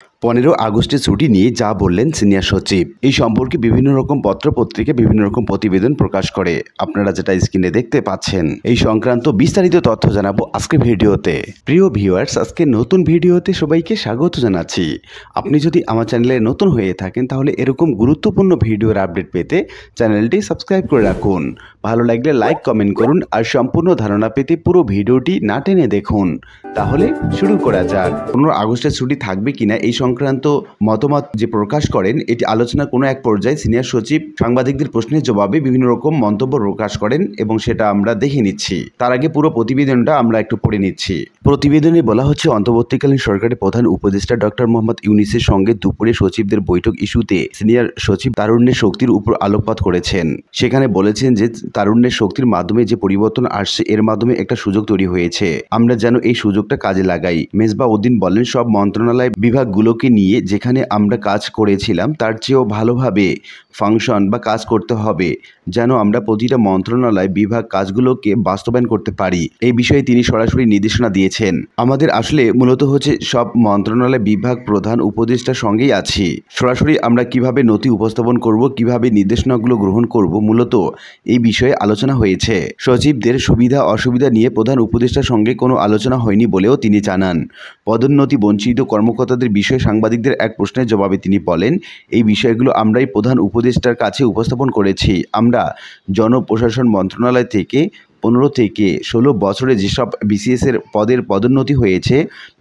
15 আগস্টের ছুটি নিয়ে যা বললেন সিনিয়র সচিব, এই সম্পর্কে বিভিন্ন রকম পত্রপত্রিকা বিভিন্ন রকম প্রতিবেদন প্রকাশ করে। আপনারা যেটা স্ক্রিনে দেখতে পাচ্ছেন, এই সংক্রান্ত বিস্তারিত তথ্য জানাবো আজকের ভিডিওতে। প্রিয় ভিউয়ার্স, আজকে নতুন ভিডিওতে সবাইকে স্বাগত জানাচ্ছি। আপনি যদি আমার চ্যানেলে নতুন হয়ে থাকেন তাহলে এরকম গুরুত্বপূর্ণ ভিডিওর আপডেট পেতে চ্যানেলটি সাবস্ক্রাইব করে রাখুন। ভালো লাগলে লাইক কমেন্ট করুন আর সম্পূর্ণ ধারণা পেতে পুরো ভিডিওটি না টেনে দেখুন। তাহলে শুরু করা যাক। 15 আগস্টের ছুটি থাকবে কিনা এই সংক্রান্ত মতামত যে প্রকাশ করেন, এটি আলোচনার কোনো এক পর্যায়ে সিনিয়র সচিব সাংবাদিকদের প্রশ্নের জবাবে বিভিন্ন রকম মন্তব্য প্রকাশ করেন এবং সেটা আমরা দেখে নিচ্ছি। তার আগে পুরো প্রতিবেদনটা আমরা একটু পড়ে নিচ্ছি। প্রতিবেদনে বলা হচ্ছে, অন্তর্বর্তীকালীন সরকারের প্রধান উপদেষ্টা ডক্টর মোহাম্মদ ইউনূসের সঙ্গে দুপুরে সচিবদের বৈঠক ইস্যুতে সিনিয়র সচিব তারুণ্যের শক্তির উপর আলোকপাত করেছেন। সেখানে বলেছেন যে তারুণ্যের শক্তির মাধ্যমে যে পরিবর্তন আসছে, এর মাধ্যমে একটা সুযোগ তৈরি হয়েছে। আমরা যেন এই সুযোগটা কাজে লাগাই। মেজবাহ উদ্দিন বলেন, সব মন্ত্রণালয় বিভাগগুলোকে নিয়ে যেখানে আমরা কাজ করেছিলাম তার চেয়েও ভালোভাবে ফাংশন বা কাজ করতে হবে, যেন আমরা প্রতিটা মন্ত্রণালয় বিভাগ কাজগুলোকে বাস্তবায়ন করতে পারি। এই বিষয়ে তিনি সরাসরি নির্দেশনা দিয়েছেন। আমাদের আসলে মূলত হচ্ছে সব মন্ত্রণালয় বিভাগ প্রধান উপদেষ্টার সঙ্গেই আছি। সরাসরি আমরা কিভাবে নথি উপস্থাপন করব, কিভাবে নির্দেশনাগুলো গ্রহণ করব, মূলত এই বিষয়ে আলোচনা হয়েছে। সচিবদের সুবিধা অসুবিধা নিয়ে প্রধান উপদেষ্টার সঙ্গে কোনো আলোচনা হয়নি বলেও তিনি জানান। পদোন্নতি বঞ্চিত কর্মকর্তাদের বিষয়ে সাংবাদিকদের এক প্রশ্নের জবাবে তিনি বলেন, এই বিষয়গুলো আমরাই প্রধান উপদেষ্টার কাছে উপস্থাপন করেছি। আমরা জনপ্রশাসন মন্ত্রণালয় থেকে 15 থেকে 16 বছরে যেসব বিসিএস এর পদের পদোন্নতি হয়েছে,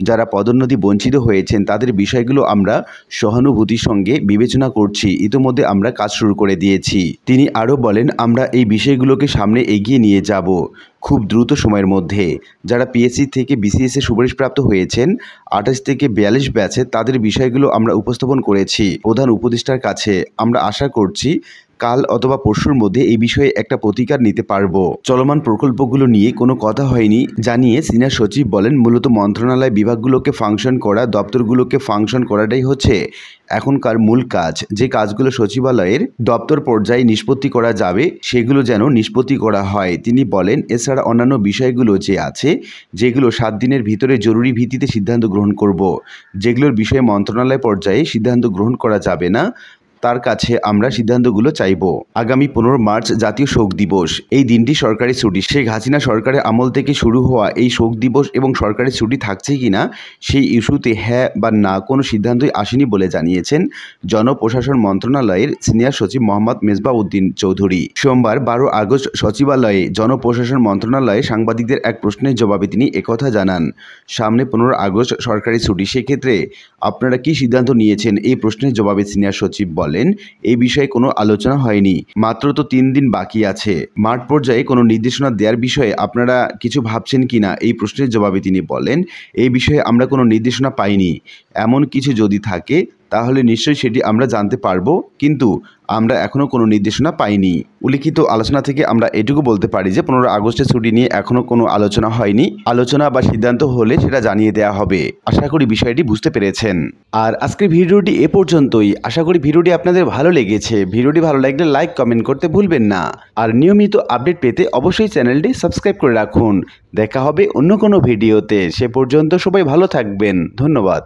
যারা পদোন্নতি বঞ্চিত হয়েছেন তাদের বিষয়গুলো আমরা সহানুভূতির সঙ্গে বিবেচনা করছি। ইতিমধ্যে আমরা কাজ শুরু করে দিয়েছি। তিনি আরও বলেন, আমরা এই বিষয়গুলোকে সামনে এগিয়ে নিয়ে যাব খুব দ্রুত সময়ের মধ্যে। যারা পিএসসি থেকে বিসিএস এ সুপারিশপ্রাপ্ত হয়েছেন 28 থেকে 42 ব্যাচে, তাদের বিষয়গুলো আমরা উপস্থাপন করেছি প্রধান উপদেষ্টার কাছে। আমরা আশা করছি কাল অথবা পরশুর মধ্যে এই বিষয়ে একটা প্রতিকার নিতে পারবো। চলমান প্রকল্পগুলো নিয়ে কোনো কথা হয়নি জানিয়ে সিনিয়র সচিব বলেন, মূলত মন্ত্রণালয় বিভাগগুলোকে ফাংশন করা, দপ্তরগুলোকে ফাংশন করাটাই হচ্ছে এখনকার মূল কাজ। যে কাজগুলো সচিবালয়ের দপ্তর পর্যায়ে নিষ্পত্তি করা যাবে সেগুলো যেন নিষ্পত্তি করা হয়। তিনি বলেন, এছাড়া অন্যান্য বিষয়গুলো যে আছে, যেগুলো 7 দিনের ভিতরে জরুরি ভিত্তিতে সিদ্ধান্ত গ্রহণ করব, যেগুলোর বিষয়ে মন্ত্রণালয় পর্যায়ে সিদ্ধান্ত গ্রহণ করা যাবে না, তার কাছে আমরা সিদ্ধান্তগুলো চাইব। আগামী 15 মার্চ জাতীয় শোক দিবস। এই দিনটি সরকারি ছুটি। শেখ হাসিনা সরকারের আমল থেকে শুরু হওয়া এই শোক দিবস এবং সরকারি ছুটি থাকছে কিনা সেই ইস্যুতে হ্যাঁ বা না কোনো সিদ্ধান্তই আসেনি বলে জানিয়েছেন জনপ্রশাসন মন্ত্রণালয়ের সিনিয়র সচিব মোহাম্মদ মেজবাহ উদ্দিন চৌধুরী। সোমবার 12 আগস্ট সচিবালয়ে জনপ্রশাসন মন্ত্রণালয়ে সাংবাদিকদের এক প্রশ্নের জবাবে তিনি একথা জানান। সামনে 15 আগস্ট সরকারি ছুটি, সেক্ষেত্রে আপনারা কি সিদ্ধান্ত নিয়েছেন? এই প্রশ্নের জবাবে সিনিয়র সচিব বলেন, এই বিষয়ে কোনো আলোচনা হয়নি। মাত্র তো 3 দিন বাকি আছে। মাঠ পর্যায়ে কোনো নির্দেশনা দেওয়ার বিষয়ে আপনারা কিছু ভাবছেন কিনা? এই প্রশ্নের জবাবে তিনি বলেন, এই বিষয়ে আমরা কোনো নির্দেশনা পাইনি। এমন কিছু যদি থাকে তাহলে নিশ্চয়ই সেটি আমরা জানতে পারবো, কিন্তু আমরা এখনও কোনো নির্দেশনা পাইনি। উল্লিখিত আলোচনা থেকে আমরা এটুকু বলতে পারি যে 15 আগস্টের ছুটি নিয়ে এখনও কোনো আলোচনা হয়নি। আলোচনা বা সিদ্ধান্ত হলে সেটা জানিয়ে দেওয়া হবে। আশা করি বিষয়টি বুঝতে পেরেছেন। আর আজকের ভিডিওটি এ পর্যন্তই। আশা করি ভিডিওটি আপনাদের ভালো লেগেছে। ভিডিওটি ভালো লাগলে লাইক কমেন্ট করতে ভুলবেন না। আর নিয়মিত আপডেট পেতে অবশ্যই চ্যানেলটি সাবস্ক্রাইব করে রাখুন। দেখা হবে অন্য কোনো ভিডিওতে। সে পর্যন্ত সবাই ভালো থাকবেন। ধন্যবাদ।